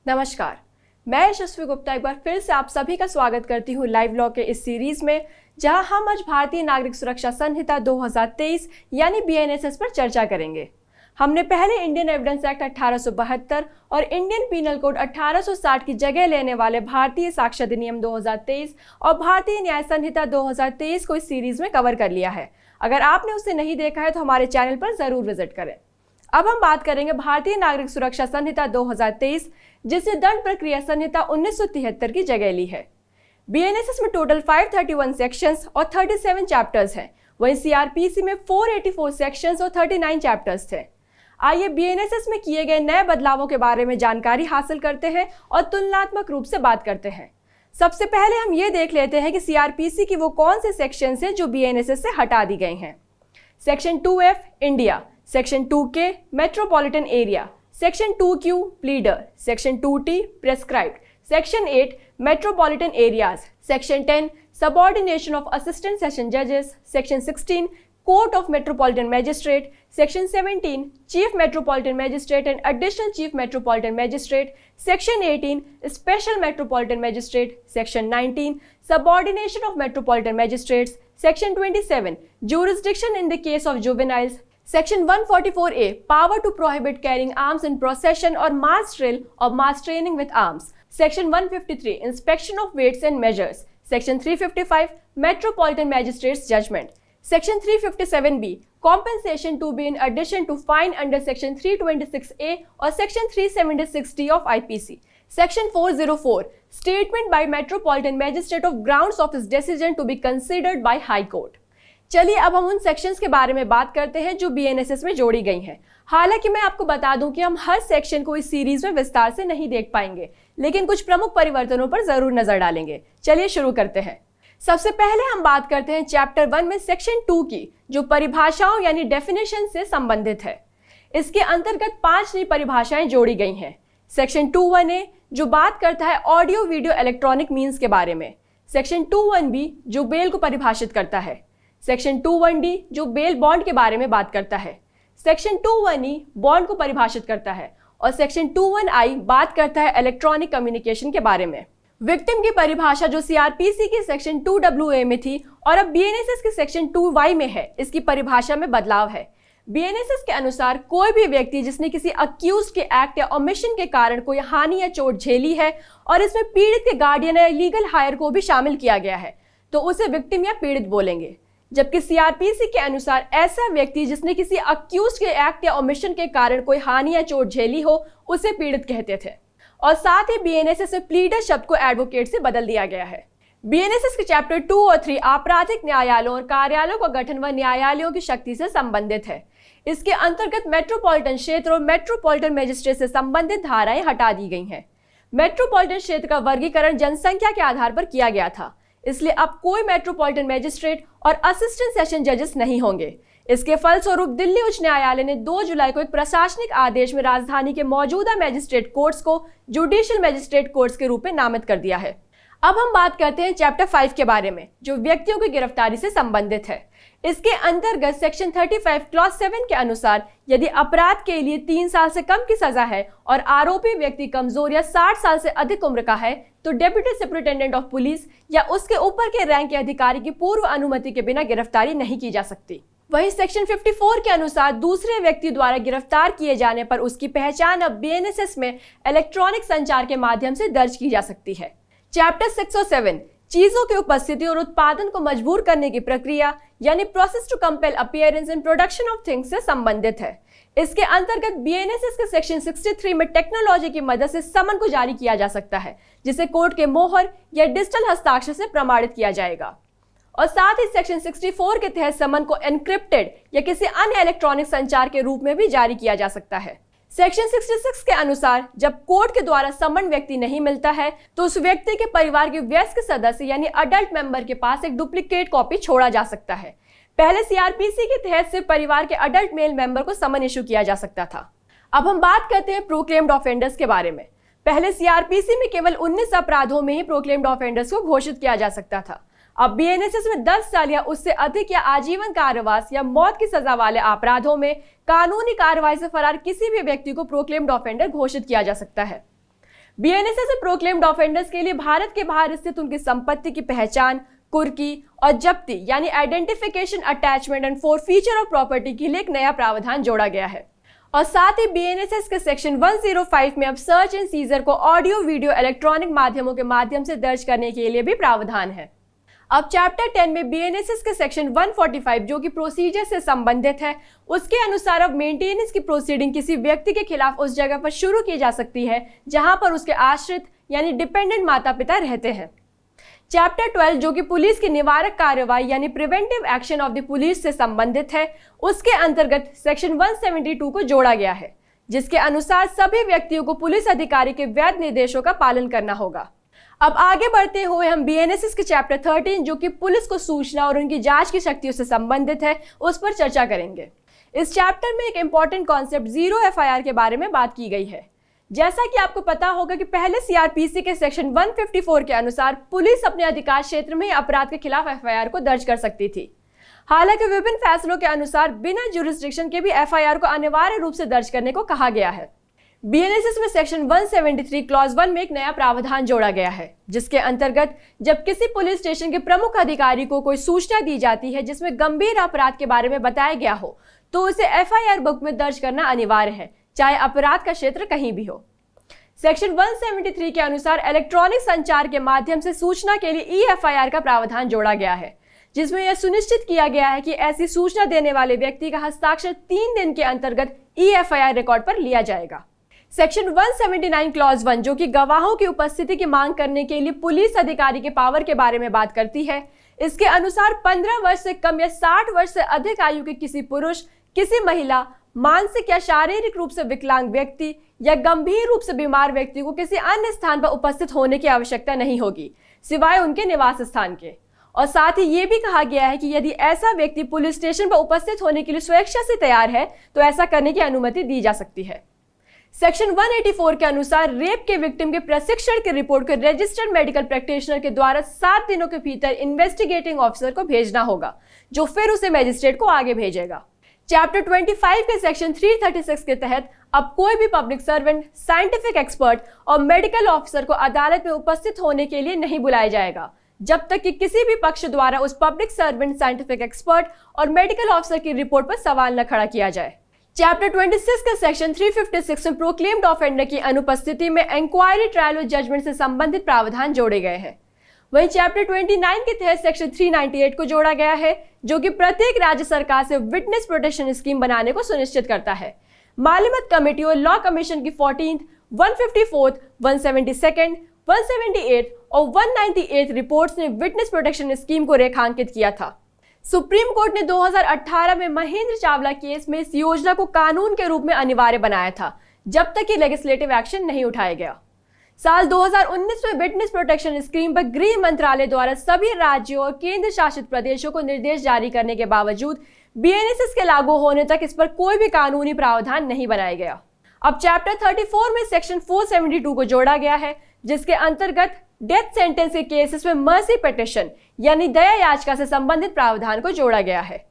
नमस्कार, मैं यशस्वी गुप्ता एक बार फिर से आप सभी का स्वागत करती हूँ लाइव लॉ के इस सीरीज में, जहां हम आज भारतीय नागरिक सुरक्षा संहिता 2023 यानी BNSS पर चर्चा करेंगे। हमने पहले इंडियन एविडेंस एक्ट 1872 और इंडियन पीनल कोड 1860 की जगह लेने वाले भारतीय साक्ष्य अधिनियम 2023 और भारतीय न्याय संहिता 2023 को इस सीरीज में कवर कर लिया है। अगर आपने उसे नहीं देखा है तो हमारे चैनल पर जरूर विजिट करें। अब हम बात करेंगे भारतीय नागरिक सुरक्षा संहिता 2023, जिसने दंड प्रक्रिया संहिता 1973 की जगह ली है। BNSS में टोटल 531 सेक्शंस और 37 चैप्टर्स हैं। वहीं CRPC में 484 सेक्शंस और 39 चैप्टर्स थे। आइए BNSS में किए गए नए बदलावों के बारे में जानकारी हासिल करते हैं और तुलनात्मक रूप से बात करते हैं। सबसे पहले हम ये देख लेते हैं कि CRPC की वो कौन से सेक्शंस हैं जो BNSS से हटा दी गई हैं। Section 2F India, section 2K metropolitan area, section 2Q pleader, section 2T prescribed, section 8 metropolitan areas, section 10 subordination of assistant session जजेस, section 16 court of metropolitan magistrate, section 17 chief metropolitan magistrate and additional chief metropolitan magistrate, section 18 special metropolitan magistrate, section 19 subordination of metropolitan magistrates, section 27 jurisdiction in the case of juveniles, section 144A power to prohibit carrying arms in procession or mass drill or mass training with arms, section 153 inspection of weights and measures, section 355 metropolitan magistrates judgment, section 357B compensation to be in addition to fine under section 326A or section 376D of IPC, section 404 statement by metropolitan magistrate of grounds of his decision to be considered by high court। चलिए अब हम उन sections के बारे में बात करते हैं जो BNSS में जोड़ी गई हैं। हालांकि मैं आपको बता दूं कि हम हर सेक्शन को इस सीरीज में विस्तार से नहीं देख पाएंगे, लेकिन कुछ प्रमुख परिवर्तनों पर जरूर नजर डालेंगे। चलिए शुरू करते हैं। सबसे पहले हम बात करते हैं चैप्टर 1 में सेक्शन 2 की, जो परिभाषाओं यानी डेफिनेशन से संबंधित है। इसके अंतर्गत 5 नई परिभाषाएं जोड़ी गई हैं। सेक्शन 21A जो बात करता है ऑडियो वीडियो इलेक्ट्रॉनिक मीन्स के बारे में, सेक्शन 21B जो बेल को परिभाषित करता है, सेक्शन 21D जो बेल बॉन्ड के बारे में बात करता है, सेक्शन 21E बॉन्ड को परिभाषित करता है और सेक्शन 21I बात करता है इलेक्ट्रॉनिक कम्युनिकेशन के बारे में। विक्टिम की परिभाषा जो CRPC की सेक्शन 2WA में थी और अब BNSS के सेक्शन 2Y में है, इसकी परिभाषा में बदलाव है। BNSS के अनुसार कोई भी व्यक्ति जिसने किसी अक्यूज के एक्ट या ओमिशन के कारण कोई हानि या चोट झेली है और इसमें पीड़ित के गार्डियन या लीगल हायर को भी शामिल किया गया है तो उसे विक्टिम या पीड़ित बोलेंगे। जबकि CRPC के अनुसार ऐसा व्यक्ति जिसने किसी अक्यूज के एक्ट या ओमिशन के कारण कोई हानि या चोट झेली हो उसे पीड़ित कहते थे। और साथ ही BNSS में प्लीडर शब्द को एडवोकेट से बदल दिया गया है। BNSS के चैप्टर 2 और 3 आपराधिक न्यायालयों और कार्यालयों का गठन व न्यायालयों की शक्ति से संबंधित है। इसके अंतर्गत मेट्रोपॉलिटन क्षेत्र और मेट्रोपॉलिटन मैजिस्ट्रेट से संबंधित धाराएं हटा दी गई हैं। मेट्रोपॉलिटन क्षेत्र का वर्गीकरण जनसंख्या के आधार पर किया गया था, इसलिए अब कोई मेट्रोपॉलिटन मैजिस्ट्रेट और असिस्टेंट सेशन जजेस नहीं होंगे। इसके फलस्वरूप दिल्ली उच्च न्यायालय ने 2 जुलाई को एक प्रशासनिक आदेश में राजधानी के मौजूदा मैजिस्ट्रेट कोर्ट्स को जुडिशियल मैजिस्ट्रेट कोर्ट्स के रूप में नामित कर दिया है। अब हम बात करते हैं चैप्टर 5 के बारे में, जो व्यक्तियों की गिरफ्तारी से संबंधित है। इसके अंतर्गत सेक्शन 35 क्लॉज 7 के अनुसार यदि अपराध के लिए 3 साल से कम की सजा है और आरोपी व्यक्ति कमजोर या 60 साल से अधिक उम्र का है तो डेप्यूटी सुपरिटेंडेंट ऑफ पुलिस या उसके ऊपर के रैंक के अधिकारी की पूर्व अनुमति के बिना गिरफ्तारी नहीं की जा सकती। वहीं सेक्शन 54 के अनुसार दूसरे व्यक्ति द्वारा गिरफ्तार किए जाने पर उसकी पहचान अब BNSS में इलेक्ट्रॉनिक संचार के माध्यम से दर्ज की जा सकती है। चैप्टर 6 और 7 चीजों की उपस्थिति और उत्पादन को मजबूर करने की प्रक्रिया यानी process to compel appearance and production of things से संबंधित है। इसके अंतर्गत BNSS के सेक्शन 63 में टेक्नोलॉजी की मदद से समन को जारी किया जा सकता है, जिसे कोर्ट के मोहर या डिजिटल हस्ताक्षर से प्रमाणित किया जाएगा। और साथ ही सेक्शन 64 के तहत समन को एनक्रिप्टेड या किसी अन्य इलेक्ट्रॉनिक संचार के रूप में भी जारी किया जा सकता है। सेक्शन 66 के अनुसार जब कोर्ट के द्वारा समन व्यक्ति नहीं मिलता है तो उस व्यक्ति के परिवार के वयस्क सदस्य यानी अडल्ट मेंबर के पास एक डुप्लीकेट कॉपी छोड़ा जा सकता है। पहले CRPC के तहत सिर्फ परिवार के अडल्ट मेल मेंबर को समन इशू किया जा सकता था। अब हम बात करते हैं प्रोक्लेम्ड ऑफेंडर्स के बारे में। पहले CRPC में केवल 19 अपराधों में ही प्रोक्लेम्ड ऑफेंडर्स को घोषित किया जा सकता था। अब BNSS में 10 साल या उससे अधिक या आजीवन कारावास या मौत की सजा वाले अपराधों में कानूनी कार्रवाई से फरार किसी भी व्यक्ति को प्रोक्लेम्ड ऑफेंडर घोषित किया जा सकता है। बीएनएसएस में प्रोक्लेम्ड ऑफेंडर्स के लिए भारत के बाहर स्थित उनकी संपत्ति की पहचान, कुर्की और जब्ती यानी identification, attachment and forfeiture of property के लिए एक नया प्रावधान जोड़ा गया है। और साथ ही बीएनएसएस के सेक्शन 105 में अब सर्च एंड सीजर को ऑडियो, वीडियो, इलेक्ट्रॉनिक माध्यमों के माध्यम से दर्ज करने के लिए भी प्रावधान है। अब चैप्टर 10 में बीएनएसएस के सेक्शन 145 जो कि प्रोसीजर से संबंधित है, उसके अनुसार अब मेंटेनेंस की प्रोसीडिंग किसी व्यक्ति के खिलाफ उस जगह पर शुरू की जा सकती है जहां पर उसके आश्रित यानी डिपेंडेंट माता पिता रहते हैं। चैप्टर 12 जो कि पुलिस की निवारक कार्रवाई यानी preventive action of the police से संबंधित है, उसके अंतर्गत सेक्शन 172 को जोड़ा गया है, जिसके अनुसार सभी व्यक्तियों को पुलिस अधिकारी के वैध निर्देशों का पालन करना होगा। अब आगे बढ़ते हुए हम बीएनएसएस के चैप्टर 13 जो कि पुलिस को सूचना और उनकी जांच की शक्तियों से संबंधित है, उस पर चर्चा करेंगे। इस चैप्टर में एक इंपॉर्टेंट कॉन्सेप्ट जीरो एफआईआर के बारे में बात की गई है। जैसा कि आपको पता होगा कि पहले सीआरपीसी के सेक्शन 154 के अनुसार पुलिस अपने अधिकार क्षेत्र में अपराध के खिलाफ एफआईआर को दर्ज कर सकती थी। हालांकि विभिन्न फैसलों के अनुसार बिना जुरिस्डिक्शन के भी एफआईआर को अनिवार्य रूप से दर्ज करने को कहा गया है। बीएनएसएस में सेक्शन 173 क्लॉज 1 में एक नया प्रावधान जोड़ा गया है, जिसके अंतर्गत जब किसी पुलिस स्टेशन के प्रमुख अधिकारी को कोई सूचना दी जाती है जिसमें गंभीर अपराध के बारे में बताया गया हो, तो उसे एफआईआर बुक में दर्ज करना अनिवार्य है, चाहे अपराध का क्षेत्र कहीं भी हो। सेक्शन 173 के अनुसार इलेक्ट्रॉनिक संचार के माध्यम से सूचना के लिए ईएफआईआर का प्रावधान जोड़ा गया है, जिसमें यह सुनिश्चित किया गया है कि ऐसी सूचना देने वाले व्यक्ति का हस्ताक्षर 3 दिन के अंतर्गत ईएफआईआर रिकॉर्ड पर लिया जाएगा। सेक्शन 179 क्लॉज 1 जो कि गवाहों की उपस्थिति की मांग करने के लिए पुलिस अधिकारी के पावर के बारे में बात करती है, इसके अनुसार 15 वर्ष से कम या 60 वर्ष से अधिक आयु के किसी पुरुष, किसी महिला, मानसिक या शारीरिक रूप से विकलांग व्यक्ति या गंभीर रूप से बीमार व्यक्ति को किसी अन्य स्थान पर उपस्थित होने की आवश्यकता नहीं होगी, सिवाय उनके निवास स्थान के। और साथ ही ये भी कहा गया है कि यदि ऐसा व्यक्ति पुलिस स्टेशन पर उपस्थित होने के लिए स्वेच्छा से तैयार है तो ऐसा करने की अनुमति दी जा सकती है। सेक्शन 184 के अनुसार रेप के विक्टिम के प्रशिक्षण की रिपोर्ट को रजिस्टर्ड मेडिकल प्रैक्टिशनर के द्वारा 7 दिनों के भीतर इन्वेस्टिगेटिंग ऑफिसर को भेजना होगा, जो फिर उसे मजिस्ट्रेट को आगे भेजेगा। चैप्टर 25 के सेक्शन 336 के तहत अब कोई भी पब्लिक सर्वेंट, साइंटिफिक एक्सपर्ट और मेडिकल ऑफिसर को अदालत में उपस्थित होने के लिए नहीं बुलाया जाएगा, जब तक कि किसी भी पक्ष द्वारा उस पब्लिक सर्वेंट, साइंटिफिक एक्सपर्ट और मेडिकल ऑफिसर की रिपोर्ट पर सवाल न खड़ा किया जाए। चैप्टर 26 के सेक्शन 356 में प्रोक्लेम्ड ऑफेंडर की अनुपस्थिति में इंक्वायरी, ट्रायल और जजमेंट से संबंधित प्रावधान जोड़े गए हैं। वहीं चैप्टर 29 के तहत सेक्शन 398 को जोड़ा गया है, जो कि प्रत्येक राज्य सरकार से विटनेस प्रोटेक्शन स्कीम बनाने को सुनिश्चित करता है। मालिमत कमेटी और लॉ कमीशन की 14th, 154th, 172nd, 178 और 198 रिपोर्ट्स ने विटनेस प्रोटेक्शन स्कीम को रेखांकित किया था। सुप्रीम कोर्ट ने 2018 में महेंद्र चावला केस में इस योजना को कानून के रूप में अनिवार्य बनाया था, जब तक कि लेजिस्लेटिव एक्शन नहीं उठाया गया। साल 2019 में विटनेस प्रोटेक्शन स्कीम पर गृह मंत्रालय द्वारा सभी राज्यों और केंद्र शासित प्रदेशों को निर्देश जारी करने के बावजूद बीएनएसएस के लागू होने तक इस पर कोई भी कानूनी प्रावधान नहीं बनाया गया। अब चैप्टर 34 में सेक्शन 472 को जोड़ा गया है, जिसके अंतर्गत डेथ सेंटेंस के केसेस में मर्सी पिटिशन यानी दया याचिका से संबंधित प्रावधान को जोड़ा गया है।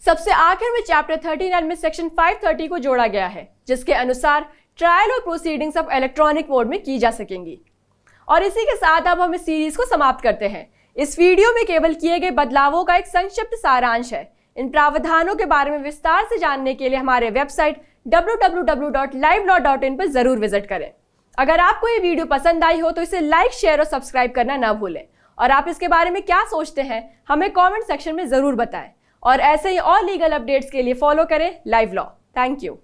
सबसे आखिर में चैप्टर 39 में सेक्शन 530 को जोड़ा गया है, जिसके अनुसार ट्रायल और प्रोसीडिंग्स अब इलेक्ट्रॉनिक मोड में की जा सकेंगी। और इसी के साथ अब हम इस सीरीज को समाप्त करते हैं। इस वीडियो में केवल किए गए बदलावों का एक संक्षिप्त सारांश है। इन प्रावधानों के बारे में विस्तार से जानने के लिए हमारे वेबसाइट www.livelaw.in पर जरूर विजिट करें। अगर आपको ये वीडियो पसंद आई हो तो इसे लाइक, शेयर और सब्सक्राइब करना ना भूलें। और आप इसके बारे में क्या सोचते हैं हमें कमेंट सेक्शन में जरूर बताएं। और ऐसे ही और लीगल अपडेट्स के लिए फॉलो करें लाइव लॉ। Thank you.